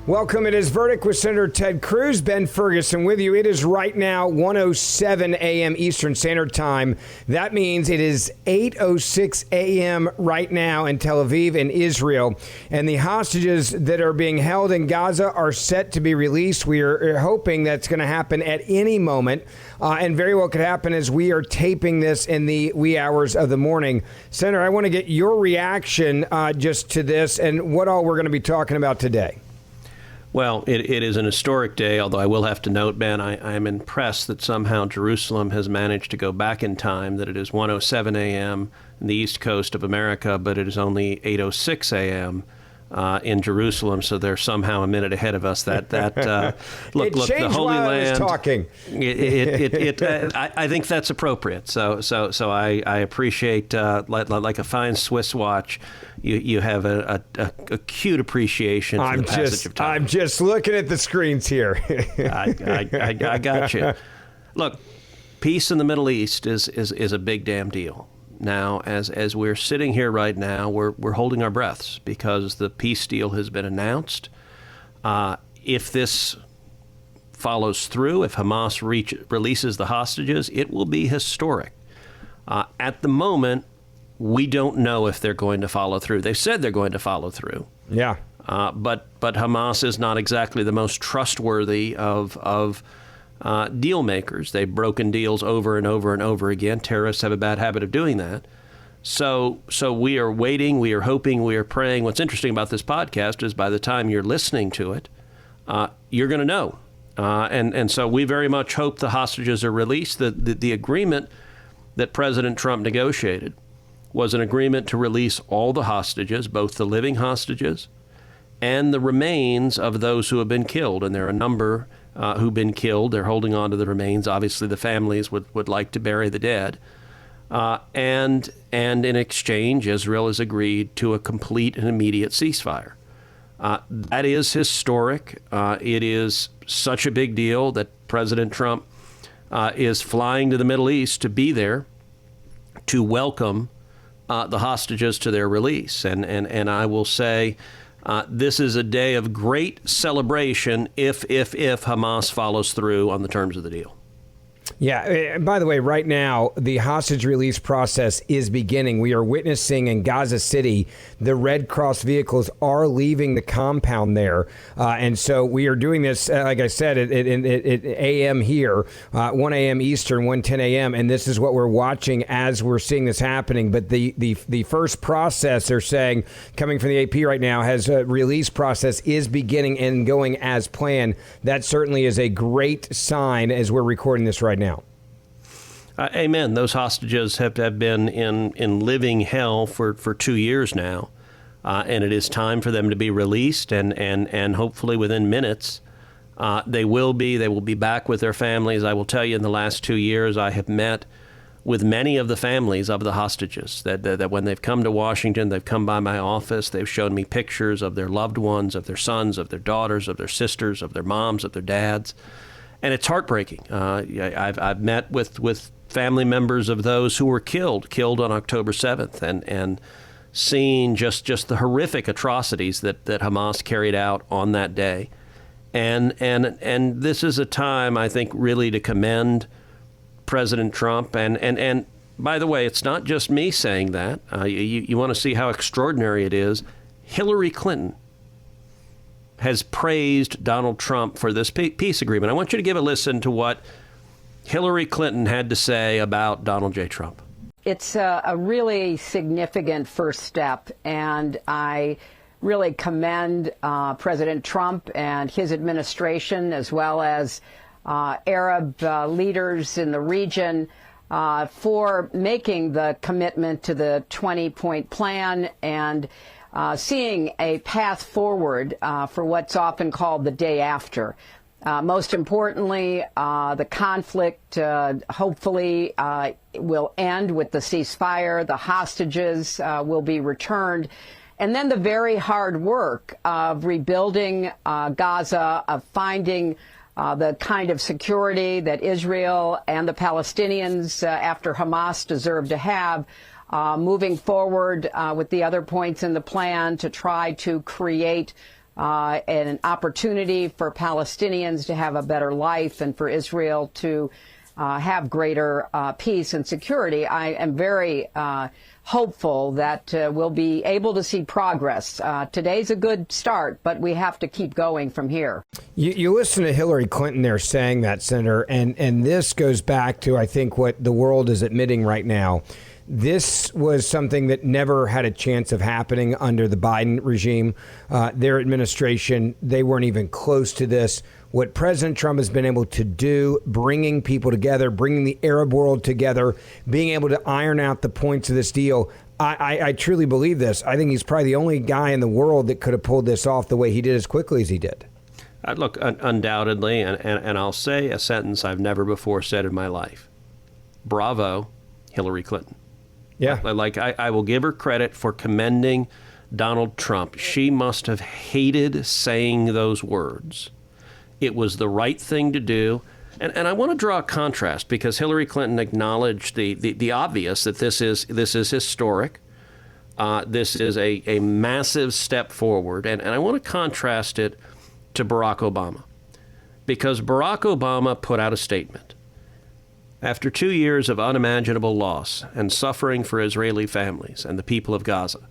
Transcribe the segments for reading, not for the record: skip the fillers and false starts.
Welcome. It is Verdict with Senator Ted Cruz. Ben Ferguson with you. It is right now 1:07 a.m. Eastern Standard Time. That means it is 8:06 a.m. right now in Tel Aviv and Israel. And the hostages that are being held in Gaza are set to be released. We are hoping that's going to happen at any moment, and very well could happen as we are taping this in the wee hours of the morning. Senator, I want to get your reaction just to this and what all we're going to be talking about today. Well, it is an historic day, although I will have to note, Ben, I am impressed that somehow Jerusalem has managed to go back in time, that it is 1:07 a.m. in the east coast of America, but it is only 8:06 a.m. In Jerusalem, so they're somehow a minute ahead of us. Look, the Holy Land. I was talking. I think that's appropriate. So I appreciate, like a fine Swiss watch, you have a acute appreciation for the passage of time. I'm just looking at the screens here. I got you. Look, peace in the Middle East is a big damn deal. Now, as we're sitting here right now, we're holding our breaths because the peace deal has been announced. If this follows through, if Hamas releases the hostages, it will be historic. At the moment, we don't know if they're going to follow through. They've said they're going to follow through. Yeah. But Hamas is not exactly the most trustworthy of deal makers. They've broken deals over and over and over again. Terrorists have a bad habit of doing that. So we are waiting, we are hoping, we are praying. What's interesting about this podcast is by the time you're listening to it, you're going to know. And so we very much hope the hostages are released. The agreement that President Trump negotiated was an agreement to release all the hostages, both the living hostages and the remains of those who have been killed. And there are a number who've been killed. They're holding on to the remains. Obviously, the families would like to bury the dead. And in exchange, Israel has agreed to a complete and immediate ceasefire. That is historic. It is such a big deal that President Trump is flying to the Middle East to be there to welcome the hostages to their release. And I will say, this is a day of great celebration if Hamas follows through on the terms of the deal. Yeah. By the way, right now, the hostage release process is beginning. We are witnessing in Gaza City, the Red Cross vehicles are leaving the compound there. And so we are doing this, like I said, at a.m. here, 1 a.m. Eastern, 1:10 a.m. And this is what we're watching as we're seeing this happening. But the first process, they're saying, coming from the AP right now, has a release process is beginning and going as planned. That certainly is a great sign as we're recording this right now. Amen. Those hostages have been in living hell for 2 years now, and it is time for them to be released, and hopefully within minutes they will be back with their families. I will tell you, in the last 2 years, I have met with many of the families of the hostages that when they've come to Washington, they've come by my office, they've shown me pictures of their loved ones, of their sons, of their daughters, of their sisters, of their moms, of their dads. And it's heartbreaking. I've met with family members of those who were killed on October 7th, and seen just the horrific atrocities that Hamas carried out on that day. And this is a time, I think, really to commend President Trump. And by the way, it's not just me saying that. You want to see how extraordinary it is. Hillary Clinton has praised Donald Trump for this peace agreement. I want you to give a listen to what Hillary Clinton had to say about Donald J. Trump. It's a really significant first step, and I really commend President Trump and his administration, as well as Arab leaders in the region, for making the commitment to the 20-point plan and seeing a path forward for what's often called the day after. Most importantly, the conflict hopefully will end with the ceasefire. The hostages will be returned. And then the very hard work of rebuilding Gaza, of finding the kind of security that Israel and the Palestinians after Hamas deserve to have, moving forward with the other points in the plan to try to create and an opportunity for Palestinians to have a better life and for Israel to have greater peace and security, I am very hopeful that we'll be able to see progress. Today's a good start, but we have to keep going from here. You listen to Hillary Clinton there saying that, Senator, and this goes back to, I think, what the world is admitting right now. This was something that never had a chance of happening under the Biden regime. Their administration, they weren't even close to this. What President Trump has been able to do, bringing people together, bringing the Arab world together, being able to iron out the points of this deal, I truly believe this. I think he's probably the only guy in the world that could have pulled this off the way he did as quickly as he did. Look, undoubtedly, and I'll say a sentence I've never before said in my life. Bravo, Hillary Clinton. Yeah. I will give her credit for commending Donald Trump. She must have hated saying those words. It was the right thing to do. And I want to draw a contrast because Hillary Clinton acknowledged the obvious, that this is historic. This is a massive step forward. And I want to contrast it to Barack Obama, because Barack Obama put out a statement. After 2 years of unimaginable loss and suffering for Israeli families and the people of Gaza,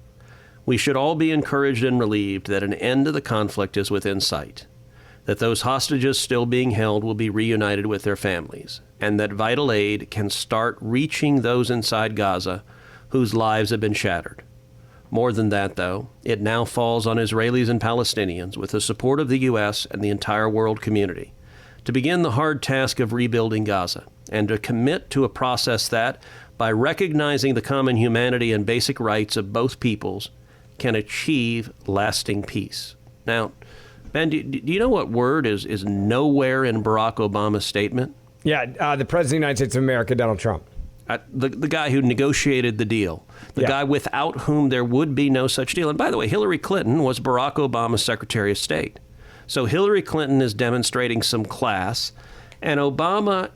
we should all be encouraged and relieved that an end to the conflict is within sight, that those hostages still being held will be reunited with their families, and that vital aid can start reaching those inside Gaza whose lives have been shattered. More than that, though, it now falls on Israelis and Palestinians, with the support of the U.S. and the entire world community, to begin the hard task of rebuilding Gaza, and to commit to a process that, by recognizing the common humanity and basic rights of both peoples, can achieve lasting peace. Now, Ben, do you know what word is nowhere in Barack Obama's statement? Yeah, the President of the United States of America, Donald Trump. The guy who negotiated the deal, the guy without whom there would be no such deal. And by the way, Hillary Clinton was Barack Obama's Secretary of State. So Hillary Clinton is demonstrating some class. And Obama,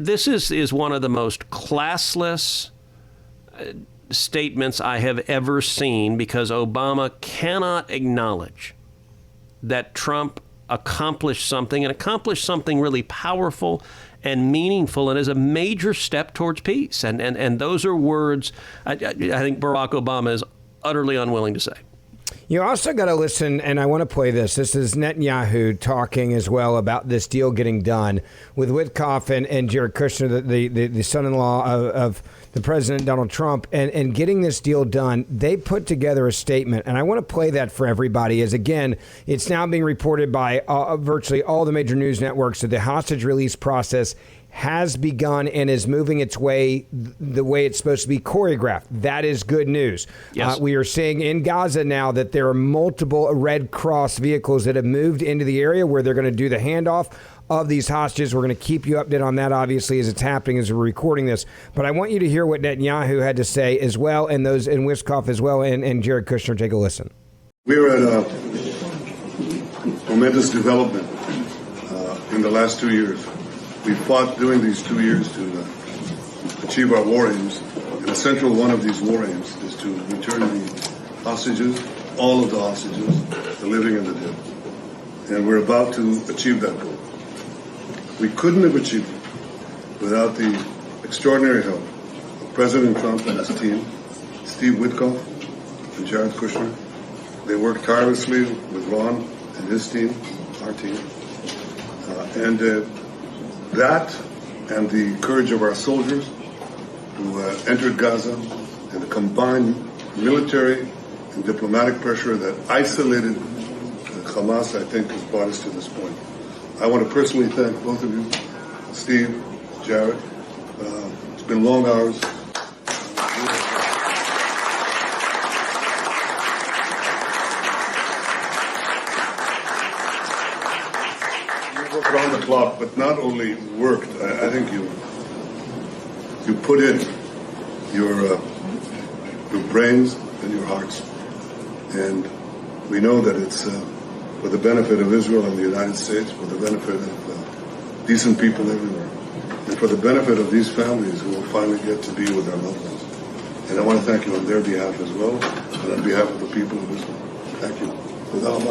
this is one of the most classless statements I have ever seen, because Obama cannot acknowledge that Trump accomplished something, and accomplished something really powerful and meaningful, and is a major step towards peace. And those are words I think Barack Obama is utterly unwilling to say. You also got to listen, and I want to play this. This is Netanyahu talking as well about this deal getting done with Witkoff and Jared Kushner, the son-in-law of the President, Donald Trump, and getting this deal done. They put together a statement, and I want to play that for everybody, as, again, it's now being reported by virtually all the major news networks that the hostage release process has begun and is moving its way the way it's supposed to be choreographed. That is good news. Yes. We are seeing in Gaza now that there are multiple Red Cross vehicles that have moved into the area where they're going to do the handoff of these hostages. We're going to keep you updated on that, obviously, as it's happening, as we're recording this. But I want you to hear what Netanyahu had to say as well, and those in Witkoff as well, and Jared Kushner. Take a listen. We're at a momentous development in the last 2 years. We fought during these 2 years to achieve our war aims. And a central one of these war aims is to return the hostages, all of the hostages, the living and the dead. And we're about to achieve that goal. We couldn't have achieved it without the extraordinary help of President Trump and his team, Steve Witkoff and Jared Kushner. They worked tirelessly with Ron and his team, our team. That and the courage of our soldiers who entered Gaza, and the combined military and diplomatic pressure that isolated Hamas, I think, has brought us to this point. I want to personally thank both of you, Steve, Jared. It's been long hours. Around the clock, but not only worked. I think you put in your brains and your hearts, and we know that it's for the benefit of Israel and the United States, for the benefit of decent people everywhere, and for the benefit of these families who will finally get to be with their loved ones. And I want to thank you on their behalf as well, and on behalf of the people of Israel. Thank you. Without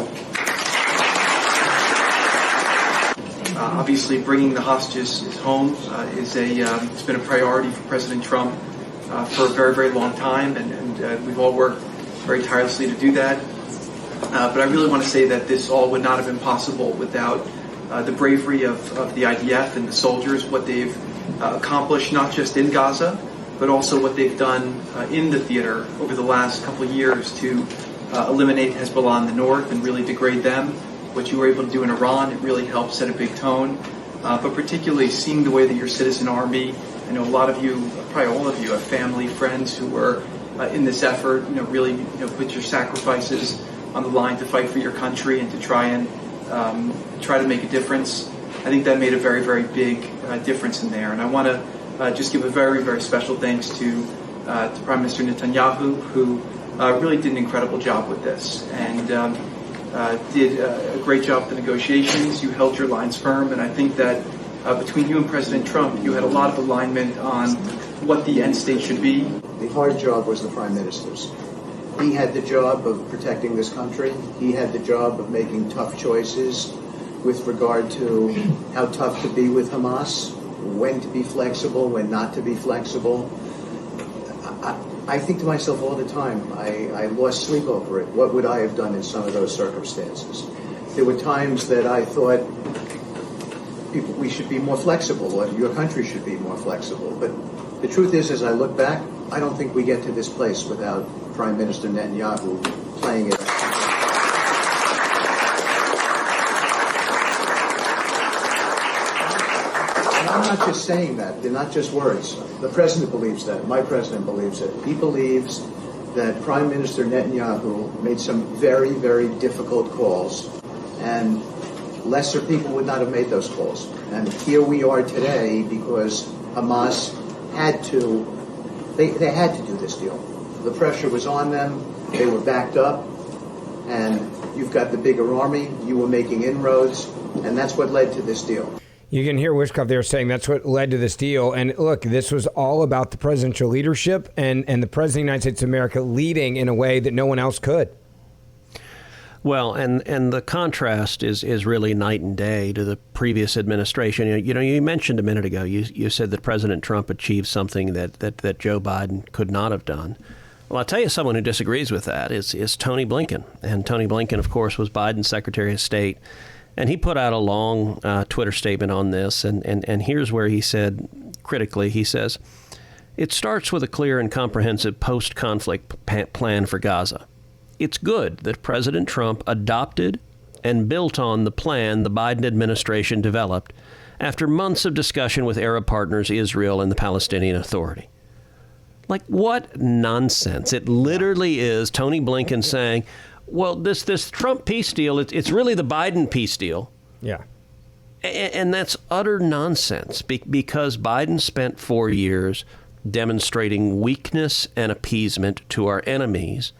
Obviously, bringing the hostages home it's been a priority for President Trump for a very, very long time, and we've all worked very tirelessly to do that. But I really want to say that this all would not have been possible without the bravery of the IDF and the soldiers, what they've accomplished not just in Gaza, but also what they've done in the theater over the last couple of years to eliminate Hezbollah in the north and really degrade them. What you were able to do in Iran, it really helped set a big tone. But particularly seeing the way that your citizen army, I know a lot of you, probably all of you, have family, friends who were in this effort, really put your sacrifices on the line to fight for your country and to try to make a difference. I think that made a very, very big difference in there. And I want to just give a very, very special thanks to Prime Minister Netanyahu, who really did an incredible job with this and did a great job with the negotiations. You held your lines firm, and I think that between you and President Trump, you had a lot of alignment on what the end state should be. The hard job was the Prime Minister's. He had the job of protecting this country. He had the job of making tough choices with regard to how tough to be with Hamas, when to be flexible, when not to be flexible. I think to myself all the time, I lost sleep over it. What would I have done in some of those circumstances? There were times that I thought we should be more flexible, or your country should be more flexible. But the truth is, as I look back, I don't think we get to this place without Prime Minister Netanyahu playing it. And I'm not just saying that. They're not just words. The president believes that. My president believes it. He believes that Prime Minister Netanyahu made some very, very difficult calls, and lesser people would not have made those calls. And here we are today because Hamas had to, they had to do this deal. The pressure was on them. They were backed up. And you've got the bigger army. You were making inroads. And that's what led to this deal. You can hear Wishkov there saying that's what led to this deal. And look, this was all about the presidential leadership and the President of the United States of America leading in a way that no one else could. Well, and the contrast is really night and day to the previous administration. You mentioned a minute ago, you said that President Trump achieved something that Joe Biden could not have done. Well, I'll tell you someone who disagrees with that is Tony Blinken. And Tony Blinken, of course, was Biden's Secretary of State. And he put out a long Twitter statement on this. And here's where he said, critically, he says, "It starts with a clear and comprehensive post-conflict plan for Gaza. It's good that President Trump adopted and built on the plan the Biden administration developed after months of discussion with Arab partners, Israel, and the Palestinian Authority." Like, what nonsense. It literally is Tony Blinken saying, well, this Trump peace deal, it's really the Biden peace deal. Yeah. And that's utter nonsense because Biden spent 4 years demonstrating weakness and appeasement to our enemies.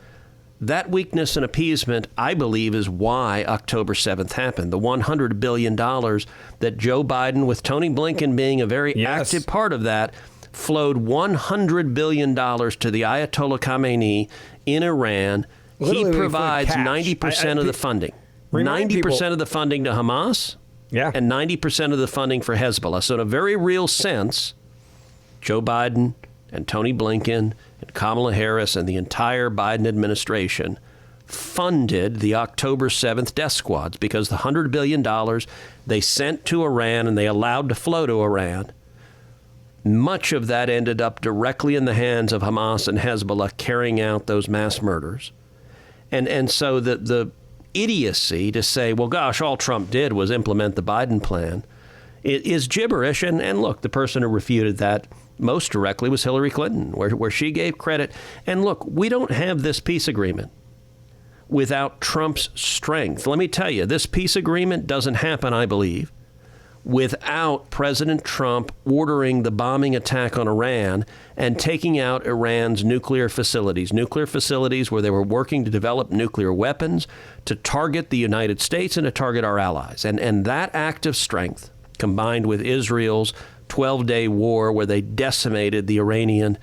That weakness and appeasement, I believe, is why October 7th happened. The $100 billion that Joe Biden, with Tony Blinken being a very active part of that, flowed $100 billion to the Ayatollah Khamenei in Iran. Literally, he provides 90% of the funding. 90% of the funding to Hamas and 90% of the funding for Hezbollah. So in a very real sense, Joe Biden and Tony Blinken and Kamala Harris and the entire Biden administration funded the October 7th death squads because the $100 billion they sent to Iran and they allowed to flow to Iran, much of that ended up directly in the hands of Hamas and Hezbollah carrying out those mass murders. And so the idiocy to say, well, gosh, all Trump did was implement the Biden plan, it is gibberish. And look, the person who refuted that most directly was Hillary Clinton, where she gave credit. And look, we don't have this peace agreement without Trump's strength. Let me tell you, this peace agreement doesn't happen, I believe, without President Trump ordering the bombing attack on Iran and taking out Iran's nuclear facilities where they were working to develop nuclear weapons to target the United States and to target our allies. And that act of strength, combined with Israel's 12-day war where they decimated the Iranian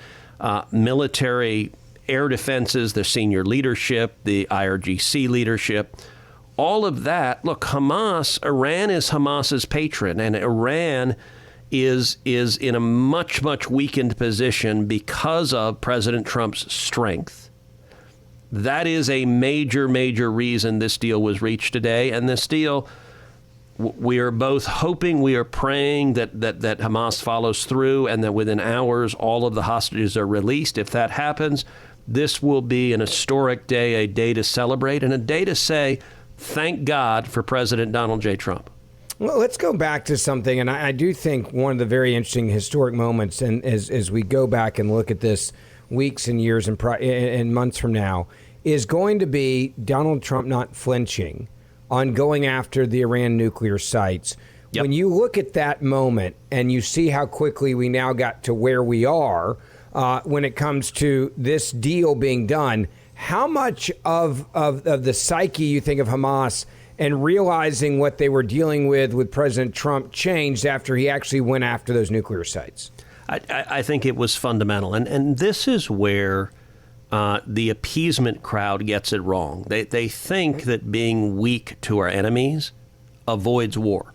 military air defenses, their senior leadership, the IRGC leadership, all of that, look, Iran is Hamas's patron, and Iran is in a much, much weakened position because of President Trump's strength. That is a major, major reason this deal was reached today. And this deal, we are both hoping, we are praying that Hamas follows through and that within hours all of the hostages are released. If that happens, this will be an historic day, a day to celebrate, and a day to say, thank God for President Donald J. Trump. Well, let's go back to something, and I do think one of the very interesting historic moments, and as we go back and look at this weeks and years and months from now, is going to be Donald Trump not flinching on going after the Iran nuclear sites. Yep. When you look at that moment and you see how quickly we now got to where we are when it comes to this deal being done, how much of the psyche you think of Hamas and realizing what they were dealing with President Trump changed after he actually went after those nuclear sites? I think it was fundamental. And this is where the appeasement crowd gets it wrong. They think that being weak to our enemies avoids war.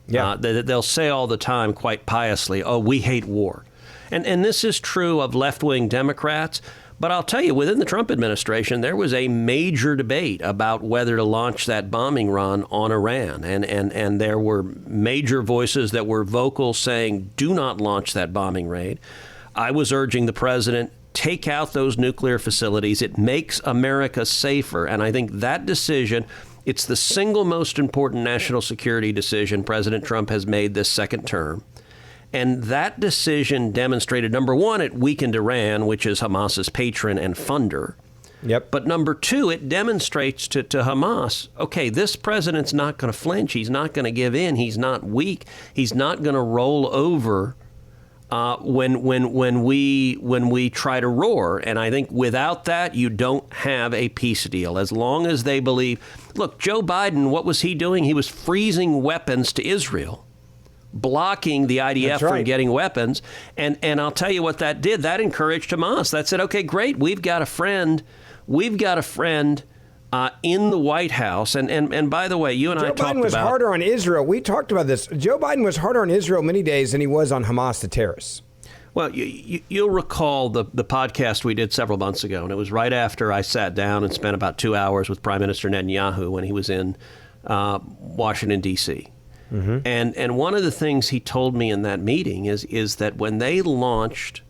Yeah. They'll say all the time, quite piously, oh, we hate war. And this is true of left-wing Democrats. But I'll tell you, within the Trump administration, there was a major debate about whether to launch that bombing run on Iran. And there were major voices that were vocal saying, do not launch that bombing raid. I was urging the president, take out those nuclear facilities. It makes America safer. And I think that decision, it's the single most important national security decision President Trump has made this second term. And that decision demonstrated, number one, it weakened Iran, which is Hamas's patron and funder. Yep. But number two, it demonstrates to Hamas, okay, this president's not going to flinch. He's not going to give in. He's not weak. He's not going to roll over when we try to roar. And I think without that, you don't have a peace deal. As long as they believe, look, Joe Biden, what was he doing? He was freezing weapons to Israel, blocking the IDF from getting weapons. And I'll tell you what that did. That encouraged Hamas. That said, okay, great. We've got a friend. We've got a friend in the White House. And by the way, you and I talked about... Joe Biden was harder on Israel. We talked about this. Joe Biden was harder on Israel many days than he was on Hamas, the terrorists. Well, you'll recall the podcast we did several months ago. And it was right after I sat down and spent about 2 hours with Prime Minister Netanyahu when he was in Washington, D.C. Mm-hmm. And one of the things he told me in that meeting is that when they launched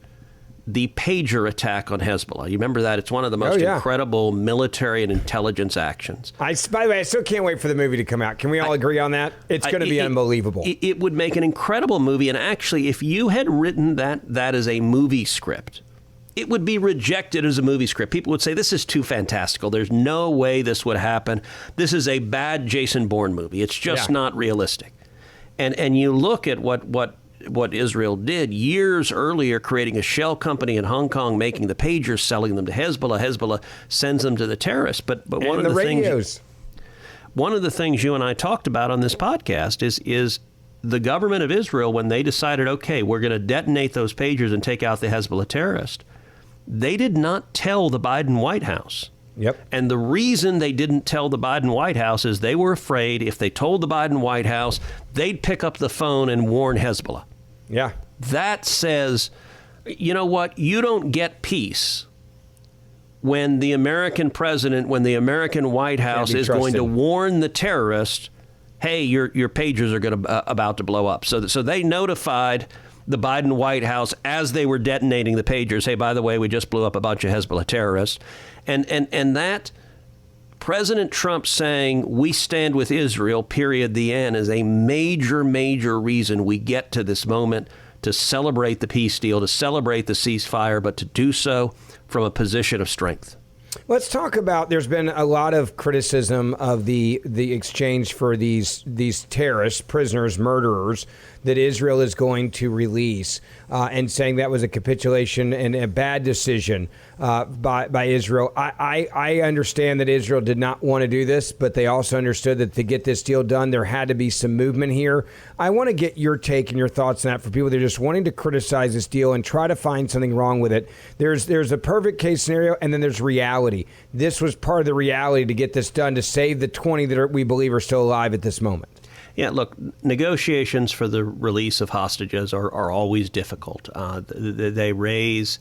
the pager attack on Hezbollah, you remember that? It's one of the most incredible military and intelligence actions. By the way, I still can't wait for the movie to come out. Can we all agree on that? It's going to be unbelievable. It would make an incredible movie. And actually, if you had written that as a movie script, it would be rejected as a movie script. People would say, this is too fantastical. There's no way this would happen. This is a bad Jason Bourne movie. It's just not realistic. And you look at what Israel did years earlier, creating a shell company in Hong Kong, making the pagers, selling them to Hezbollah. Hezbollah sends them to the terrorists. But one of the things, one of the things you and I talked about on this podcast is the government of Israel, when they decided, okay, we're going to detonate those pagers and take out the Hezbollah terrorists, they did not tell the Biden White House. Yep. And the reason they didn't tell the Biden White House is they were afraid if they told the Biden White House, they'd pick up the phone and warn Hezbollah. Yeah. That says, you know what? You don't get peace when the American president, when the American White House is going to warn the terrorists, hey, your pagers are about to blow up. So they notified the Biden White House as they were detonating the pagers, hey, by the way, we just blew up a bunch of Hezbollah terrorists. And that President Trump saying we stand with Israel, period, the end, is a major, major reason we get to this moment to celebrate the peace deal, to celebrate the ceasefire, but to do so from a position of strength. Let's talk about, there's been a lot of criticism of the exchange for these terrorists, prisoners, murderers that Israel is going to release, and saying that was a capitulation and a bad decision by Israel. I understand that Israel did not want to do this, but they also understood that to get this deal done, there had to be some movement here. I want to get your take and your thoughts on that for people that are just wanting to criticize this deal and try to find something wrong with it. There's a perfect case scenario, and then there's reality. This was part of the reality to get this done, to save the 20 that we believe are still alive at this moment. Yeah, look, negotiations for the release of hostages are always difficult. They raise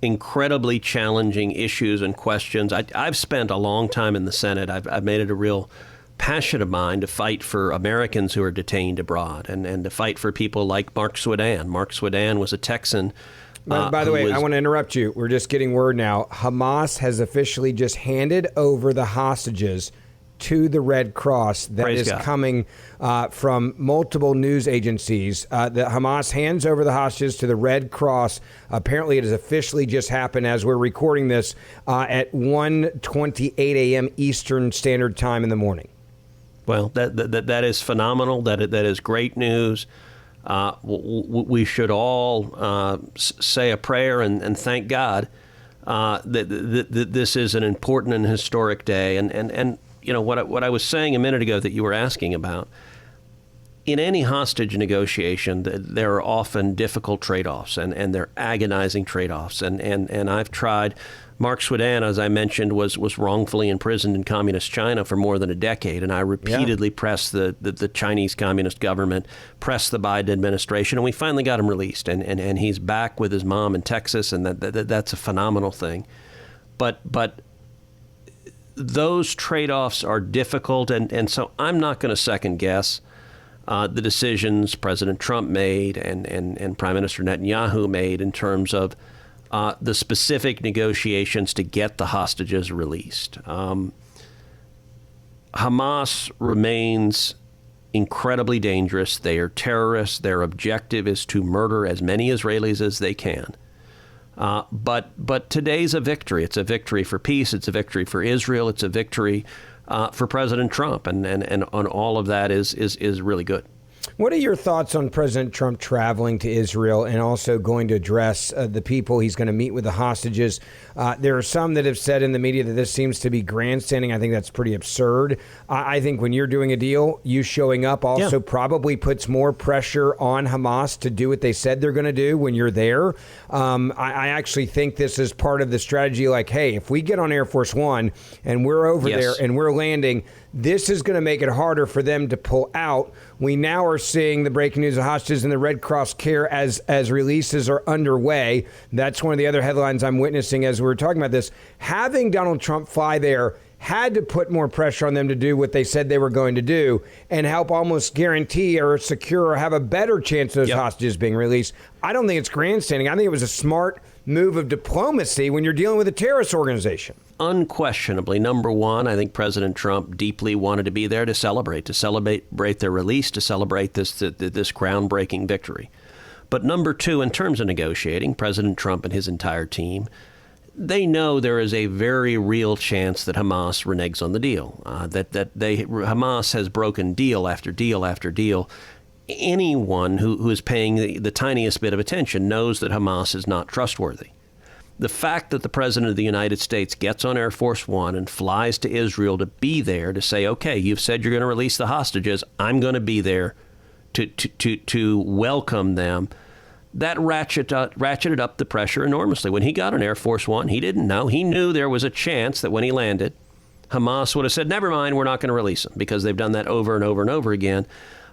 incredibly challenging issues and questions. I've spent a long time in the Senate. I've made it a real passion of mine to fight for Americans who are detained abroad and to fight for people like Mark Swedan. Mark Swedan was a Texan. By the way, I want to interrupt you. We're just getting word now. Hamas has officially just handed over the hostages to the Red Cross. That Praise is God. coming from multiple news agencies. The Hamas hands over the hostages to the Red Cross. Apparently, it has officially just happened as we're recording this at 1:28 a.m. Eastern Standard Time in the morning. Well, that is phenomenal. That is great news. We should all say a prayer and thank God that this is an important and historic day. And you know what I was saying a minute ago that you were asking about. In any hostage negotiation, there are often difficult trade-offs, and they're agonizing trade-offs. And I've tried. Mark Swedan, as I mentioned, was wrongfully imprisoned in communist China for more than a decade, and I repeatedly pressed the Chinese Communist government, pressed the Biden administration, and we finally got him released. And he's back with his mom in Texas, and that's a phenomenal thing. But those trade-offs are difficult, and so I'm not going to second guess the decisions President Trump made and Prime Minister Netanyahu made in terms of the specific negotiations to get the hostages released. Hamas remains incredibly dangerous. They are terrorists. Their objective is to murder as many Israelis as they can. But today's a victory. It's a victory for peace. It's a victory for Israel. It's a victory for President Trump. And on all of that is really good. What are your thoughts on President Trump traveling to Israel and also going to address the people he's going to meet with the hostages? There are some that have said in the media that this seems to be grandstanding. I think that's pretty absurd. I think when you're doing a deal, you showing up also probably puts more pressure on Hamas to do what they said they're going to do when you're there. I actually think this is part of the strategy. Like, hey, if we get on Air Force One and we're over there and we're landing, this is going to make it harder for them to pull out. We now are seeing the breaking news of hostages in the Red Cross care as releases are underway. That's one of the other headlines I'm witnessing as we were talking about this. Having Donald Trump fly there had to put more pressure on them to do what they said they were going to do and help almost guarantee or secure or have a better chance of those hostages being released. I don't think it's grandstanding. I think it was a smart move of diplomacy when you're dealing with a terrorist organization. Unquestionably, number one, I think President Trump deeply wanted to be there to celebrate their release, to celebrate this groundbreaking victory. But number two, in terms of negotiating, President Trump and his entire team, they know there is a very real chance that Hamas reneges on the deal, Hamas has broken deal after deal after deal. Anyone who is paying the tiniest bit of attention knows that Hamas is not trustworthy. The fact that the President of the United States gets on Air Force One and flies to Israel to be there to say, okay, you've said you're going to release the hostages, I'm going to be there to welcome them, that ratcheted up the pressure enormously. When he got on Air Force One, he didn't know. He knew there was a chance that when he landed, Hamas would have said, never mind, we're not going to release them, because they've done that over and over and over again.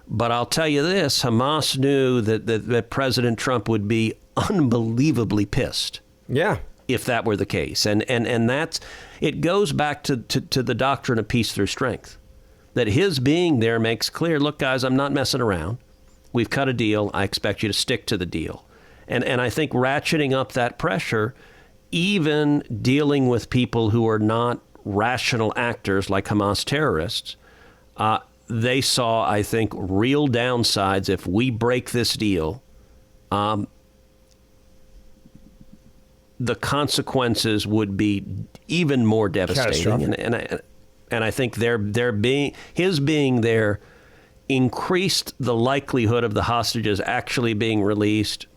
But I'll tell you this, Hamas knew that President Trump would be unbelievably pissed. Yeah. If that were the case. And that's, it goes back to the doctrine of peace through strength. That his being there makes clear, look, guys, I'm not messing around. We've cut a deal. I expect you to stick to the deal. And I think ratcheting up that pressure, even dealing with people who are not rational actors like Hamas terrorists, they saw, I think, real downsides if we break this deal. The consequences would be even more devastating, and I think his being there increased the likelihood of the hostages actually being released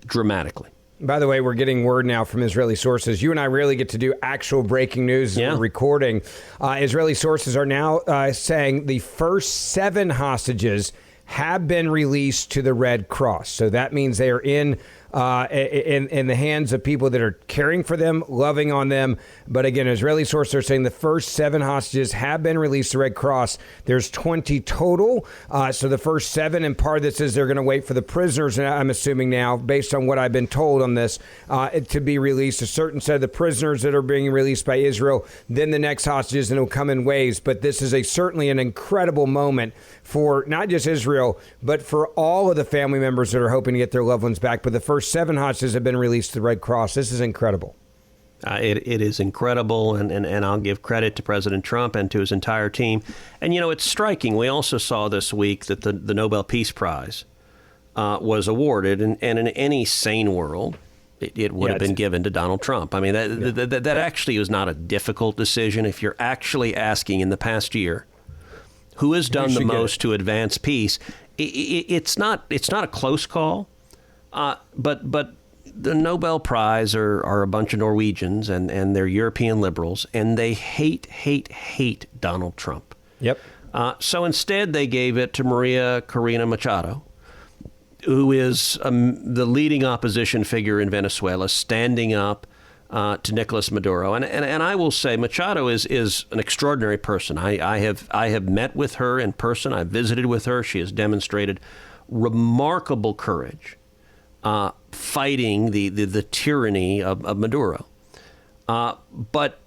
dramatically. By the way, we're getting word now from Israeli sources. You and I rarely get to do actual breaking news as we're recording. Israeli sources are now saying the first 7 hostages have been released to the Red Cross. So that means they are in the hands of people that are caring for them, loving on them. But again, Israeli sources are saying the first 7 hostages have been released to Red Cross. There's 20 total. So the first 7, and part of this is they're going to wait for the prisoners, and I'm assuming now, based on what I've been told on this, to be released. A certain set of the prisoners that are being released by Israel, then the next hostages, and it'll come in waves. But this is certainly an incredible moment for not just Israel, but for all of the family members that are hoping to get their loved ones back. But the first 7 hostages have been released to the Red Cross. This is incredible. It is incredible, and I'll give credit to President Trump and to his entire team. And, it's striking. We also saw this week that the Nobel Peace Prize was awarded, and in any sane world, it would have been given to Donald Trump. I mean, that actually was not a difficult decision. If you're actually asking in the past year, who has done the most to advance peace, it's not a close call, but the Nobel Prize are a bunch of Norwegians and they're European liberals, and they hate Donald Trump. Yep. So instead, they gave it to Maria Corina Machado, who is the leading opposition figure in Venezuela, standing up to Nicolas Maduro. And I will say Machado is an extraordinary person. I have met with her in person. I've visited with her. She has demonstrated remarkable courage fighting the tyranny of Maduro. But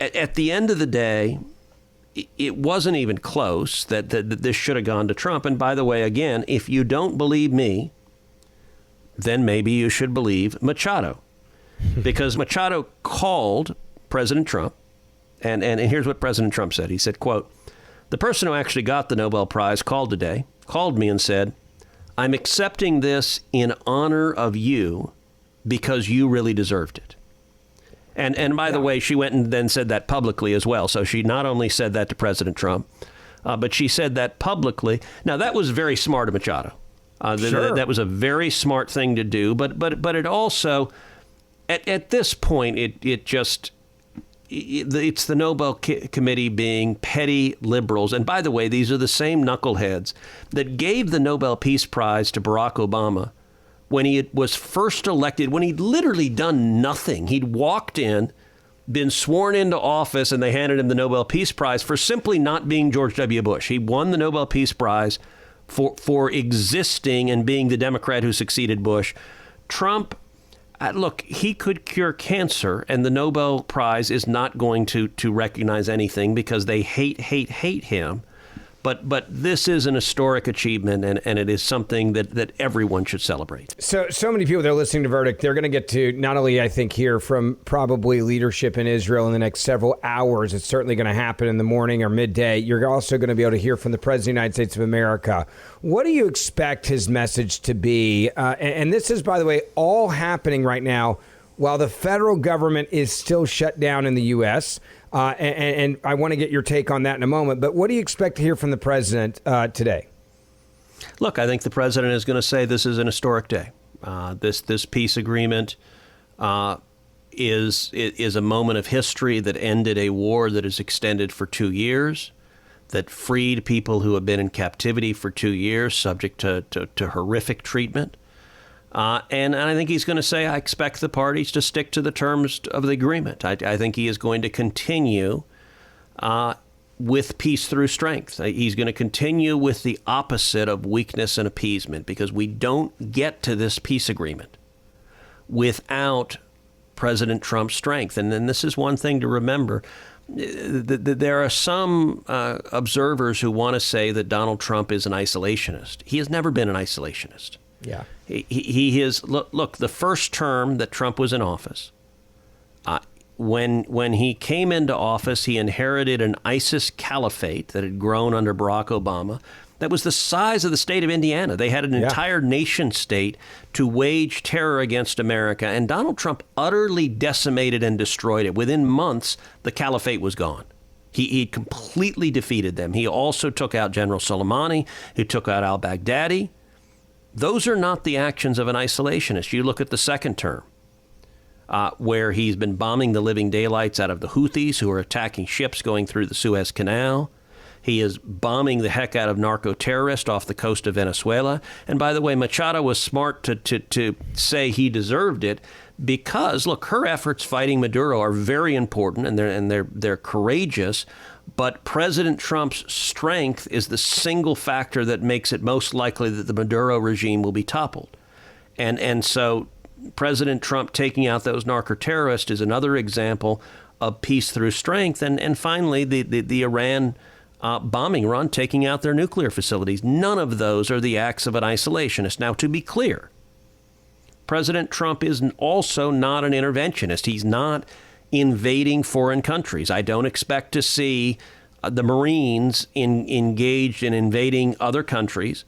at the end of the day, it wasn't even close that this should have gone to Trump. And by the way, again, if you don't believe me, then maybe you should believe Machado. Because Machado called President Trump, and here's what President Trump said. He said, quote, "The person who actually got the Nobel Prize called me and said, 'I'm accepting this in honor of you because you really deserved it.'" And by the way, she went and then said that publicly as well. So she not only said that to President Trump, but she said that publicly. Now, that was very smart of Machado. Sure. That was a very smart thing to do. But it also, at this point, it's the Nobel Committee being petty liberals. And by the way, these are the same knuckleheads that gave the Nobel Peace Prize to Barack Obama when he was first elected, when he'd literally done nothing. He'd walked in, been sworn into office, and they handed him the Nobel Peace Prize for simply not being George W. Bush. He won the Nobel Peace Prize for existing and being the Democrat who succeeded Bush. Trump, look, he could cure cancer, and the Nobel Prize is not going to recognize anything because they hate him. But this is an historic achievement, and it is something that everyone should celebrate. So many people that are listening to Verdict, they're going to get to not only, I think, hear from probably leadership in Israel in the next several hours. It's certainly going to happen in the morning or midday. You're also going to be able to hear from the President of the United States of America. What do you expect his message to be? And this is, by the way, all happening right now while the federal government is still shut down in the U.S., and I want to get your take on that in a moment. But what do you expect to hear from the president today? Look, I think the president is going to say this is an historic day. This peace agreement is a moment of history that ended a war that is extended for 2 years, that freed people who have been in captivity for 2 years, subject to horrific treatment. And I think he's going to say, I expect the parties to stick to the terms of the agreement. I think he is going to continue with peace through strength. He's going to continue with the opposite of weakness and appeasement, because we don't get to this peace agreement without President Trump's strength. And then this is one thing to remember. There are some observers who want to say that Donald Trump is an isolationist. He has never been an isolationist. Yeah. He is. Look, the first term that Trump was in office, when he came into office, he inherited an ISIS caliphate that had grown under Barack Obama that was the size of the state of Indiana. They had an entire nation state to wage terror against America, and Donald Trump utterly decimated and destroyed it. Within months, the caliphate was gone. He completely defeated them. He also took out General Soleimani. He took out al-Baghdadi. Those are not the actions of an isolationist. You look at the second term, where he's been bombing the living daylights out of the Houthis who are attacking ships going through the Suez Canal. He is bombing the heck out of narco-terrorists off the coast of Venezuela. And by the way, Machado was smart to say he deserved it because, look, her efforts fighting Maduro are very important and they're courageous. But President Trump's strength is the single factor that makes it most likely that the Maduro regime will be toppled. And so President Trump taking out those narco-terrorists is another example of peace through strength. And finally, the Iran bombing run, taking out their nuclear facilities. None of those are the acts of an isolationist. Now, to be clear, President Trump is also not an interventionist. He's not invading foreign countries. I don't expect to see the Marines engaged in invading other countries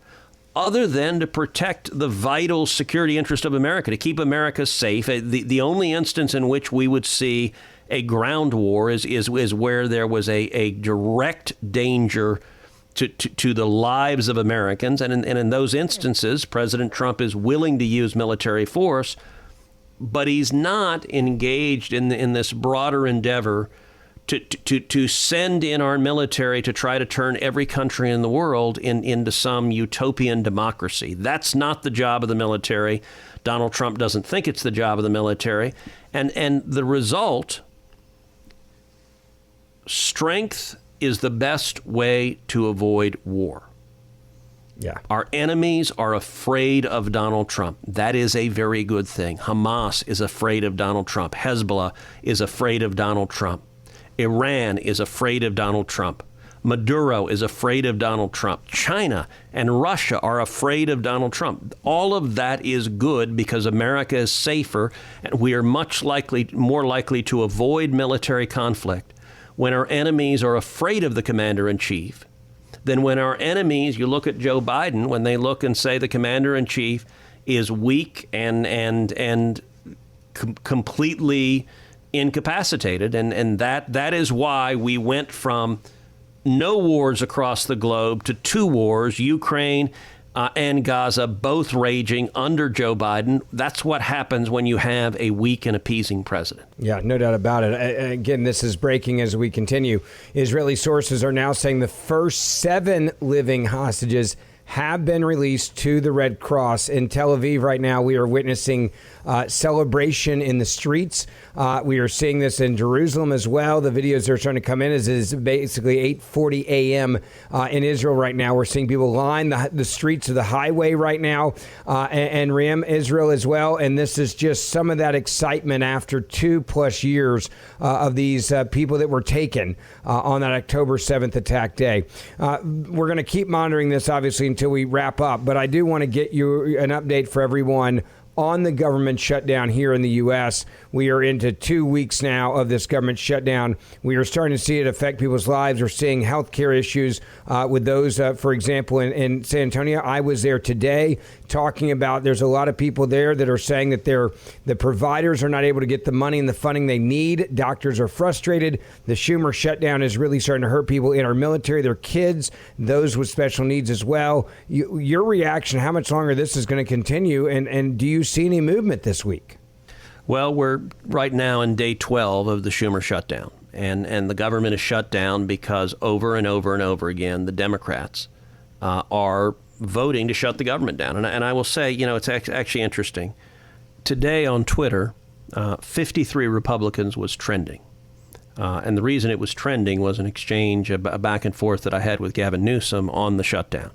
other than to protect the vital security interest of America, to keep America safe. The only instance in which we would see a ground war is where there was a direct danger to the lives of Americans. And in those instances, President Trump is willing to use military force, but he's not engaged in this broader endeavor to send in our military to try to turn every country in the world into some utopian democracy. That's not the job of the military. Donald Trump doesn't think it's the job of the military. And the result, strength is the best way to avoid war. Yeah. Our enemies are afraid of Donald Trump. That is a very good thing. Hamas is afraid of Donald Trump. Hezbollah is afraid of Donald Trump. Iran is afraid of Donald Trump. Maduro is afraid of Donald Trump. China and Russia are afraid of Donald Trump. All of that is good because America is safer and we are more likely to avoid military conflict when our enemies are afraid of the commander-in-chief than when our enemies, you look at Joe Biden, when they look and say the commander-in-chief is weak and completely incapacitated. And that is why we went from no wars across the globe to 2 wars, Ukraine and Gaza, both raging under Joe Biden. That's what happens when you have a weak and appeasing president. Yeah, no doubt about it. Again, this is breaking as we continue. Israeli sources are now saying the first 7 living hostages have been released to the Red Cross. In Tel Aviv right now, we are witnessing celebration in the streets. We are seeing this in Jerusalem as well. The videos are starting to come in as it is basically 8:40 a.m. In Israel right now. We're seeing people line the streets of the highway right now and Ram, Israel as well. And this is just some of that excitement after 2+ years of these people that were taken on that October 7th attack day. We're going to keep monitoring this, obviously, until we wrap up. But I do want to get you an update for everyone on the government shutdown here in the U.S. We are into 2 weeks now of this government shutdown. We are starting to see it affect people's lives. We're seeing healthcare issues with those, for example, in San Antonio. I was there today talking about there's a lot of people there that are saying that the providers are not able to get the money and the funding they need. Doctors are frustrated. The Schumer shutdown is really starting to hurt people in our military, their kids, those with special needs as well. Your reaction, how much longer this is going to continue, and do you see any movement this week? Well, we're right now in day 12 of the Schumer shutdown, and the government is shut down because over and over and over again, the Democrats are voting to shut the government down. And I will say, it's actually interesting. Today on Twitter, 53 Republicans was trending. And the reason it was trending was an exchange, a back and forth that I had with Gavin Newsom on the shutdown.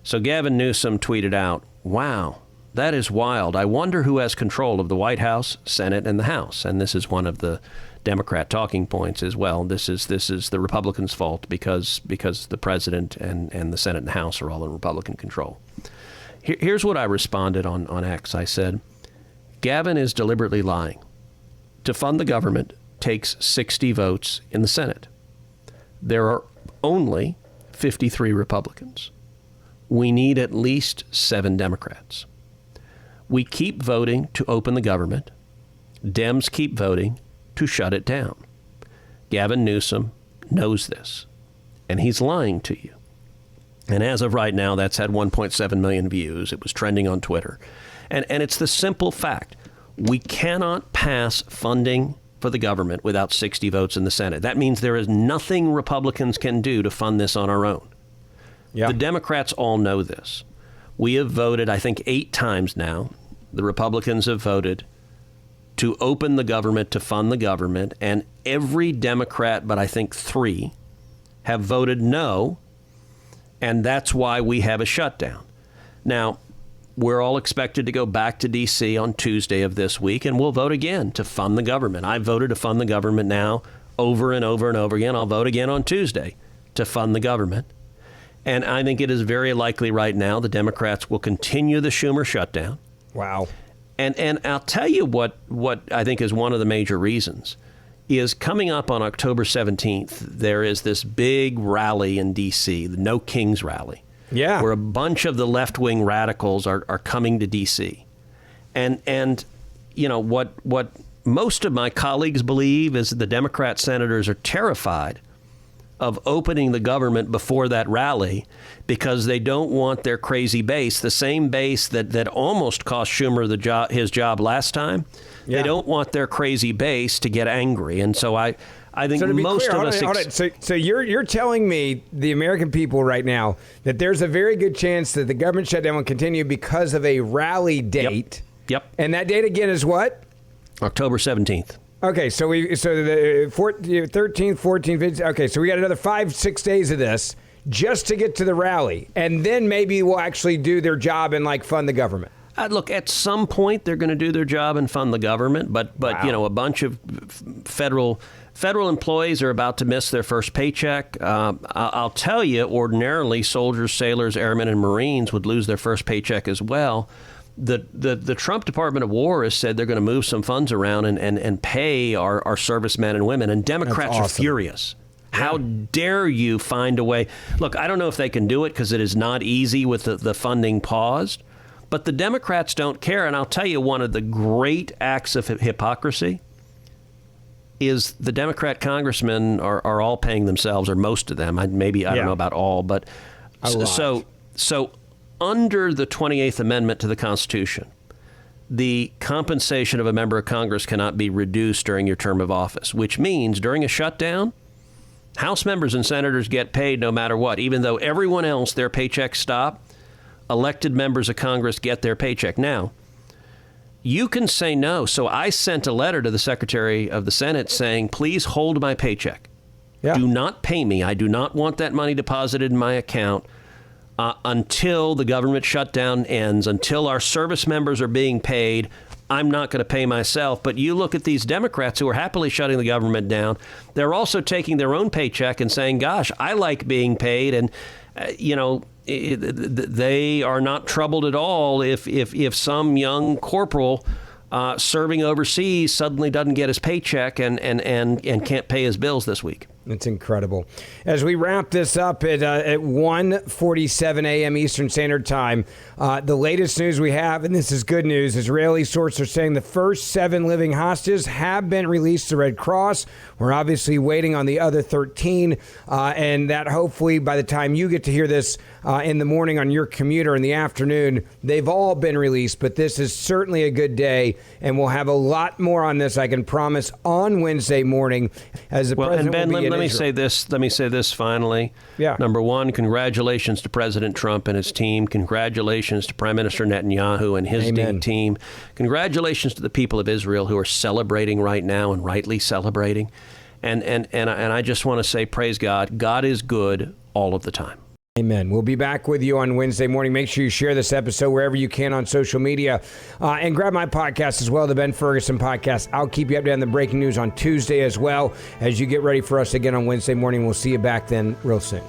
So Gavin Newsom tweeted out, "Wow, that is wild. I wonder who has control of the White House, Senate, and the House." And this is one of the Democrat talking points as well. This is the Republicans' fault because the president and the Senate and the House are all in Republican control. Here's what I responded on X. I said, Gavin is deliberately lying. To fund the government takes 60 votes in the Senate. There are only 53 Republicans. We need at least 7 Democrats. We keep voting to open the government. Dems keep voting to shut it down. Gavin Newsom knows this, and he's lying to you. And as of right now, that's had 1.7 million views. It was trending on Twitter. And it's the simple fact. We cannot pass funding for the government without 60 votes in the Senate. That means there is nothing Republicans can do to fund this on our own. Yeah. The Democrats all know this. We have voted, I think, 8 times now. The Republicans have voted to open the government, to fund the government, and every Democrat, but I think 3, have voted no, and that's why we have a shutdown. Now, we're all expected to go back to D.C. on Tuesday of this week, and we'll vote again to fund the government. I've voted to fund the government now over and over and over again. I'll vote again on Tuesday to fund the government. And I think it is very likely right now the Democrats will continue the Schumer shutdown. Wow. And I'll tell you what I think is one of the major reasons is coming up on October 17th, there is this big rally in D.C., the No Kings rally. Yeah. Where a bunch of the left-wing radicals are coming to D.C. And you know, what most of my colleagues believe is that the Democrat senators are terrified of opening the government before that rally because they don't want their crazy base, the same base that almost cost Schumer his job last time. Yeah. They don't want their crazy base to get angry. And so I think most of us... So you're telling me, the American people right now, that there's a very good chance that the government shutdown will continue because of a rally date. Yep. And that date again is what? October 17th. Okay, so the 13th, 14th, 15th. Okay, so we got another 5-6 days of this just to get to the rally, and then maybe we'll actually do their job and fund the government. Look, at some point they're going to do their job and fund the government, but wow. You know, a bunch of federal employees are about to miss their first paycheck. I'll tell you, ordinarily soldiers, sailors, airmen, and Marines would lose their first paycheck as well. The Trump Department of War has said they're going to move some funds around and pay our servicemen and women, and Democrats are furious. How dare you find a way? Look, I don't know if they can do it because it is not easy with the funding paused, but the Democrats don't care. And I'll tell you, one of the great acts of hypocrisy is the Democrat congressmen are all paying themselves, or most of them. Maybe I don't know about all, but so under the 28th Amendment to the Constitution, the compensation of a member of Congress cannot be reduced during your term of office, which means during a shutdown, House members and senators get paid no matter what. Even though everyone else, their paychecks stop, elected members of Congress get their paycheck. Now, you can say no. So I sent a letter to the Secretary of the Senate saying, please hold my paycheck. Yeah. Do not pay me. I do not want that money deposited in my account until the government shutdown ends, until our service members are being paid. I'm not going to pay myself. But you look at these Democrats who are happily shutting the government down. They're also taking their own paycheck and saying, gosh, I like being paid. And, they are not troubled at all if some young corporal serving overseas suddenly doesn't get his paycheck and can't pay his bills this week. It's incredible. As we wrap this up at 1:47 a.m. Eastern Standard Time, the latest news we have, and this is good news, Israeli sources are saying the first 7 living hostages have been released to Red Cross. We're obviously waiting on the other 13, and that hopefully by the time you get to hear this in the morning on your commute or in the afternoon, they've all been released. But this is certainly a good day, and we'll have a lot more on this, I can promise, on Wednesday morning as the president will be in Let me say this finally. Yeah. Number one, congratulations to President Trump and his team. Congratulations to Prime Minister Netanyahu and his team. Congratulations to the people of Israel who are celebrating right now, and rightly celebrating. And I just want to say, praise God. God is good all of the time. Amen. We'll be back with you on Wednesday morning. Make sure you share this episode wherever you can on social media. And grab my podcast as well, the Ben Ferguson Podcast. I'll keep you updated on the breaking news on Tuesday as well as you get ready for us again on Wednesday morning. We'll see you back then real soon.